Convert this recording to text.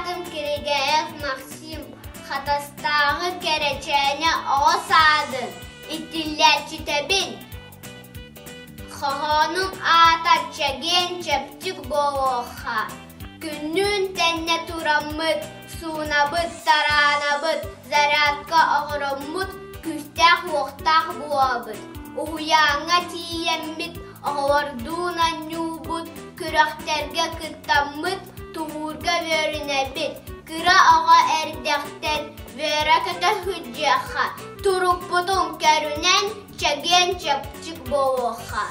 атын Киригеев Максим хатастағы керечәне оғасадын. Иттілләтчі тәбін. Қоғаның атачаген чәптік болуға. Күннің тәнне турамыд, суынабыд, таранабыд, зарядқа ағырамыд, күстәқ оқтақ буабыд. Уяңа тиеммит, ағылардуна нюбыд, күрәқтерге кыттамыд, туғырға верінәбіт. Кыра аға әрдәқтен верәкәті хүджәға, тұрып бұтын кәрінен чәген чәпчік болуға.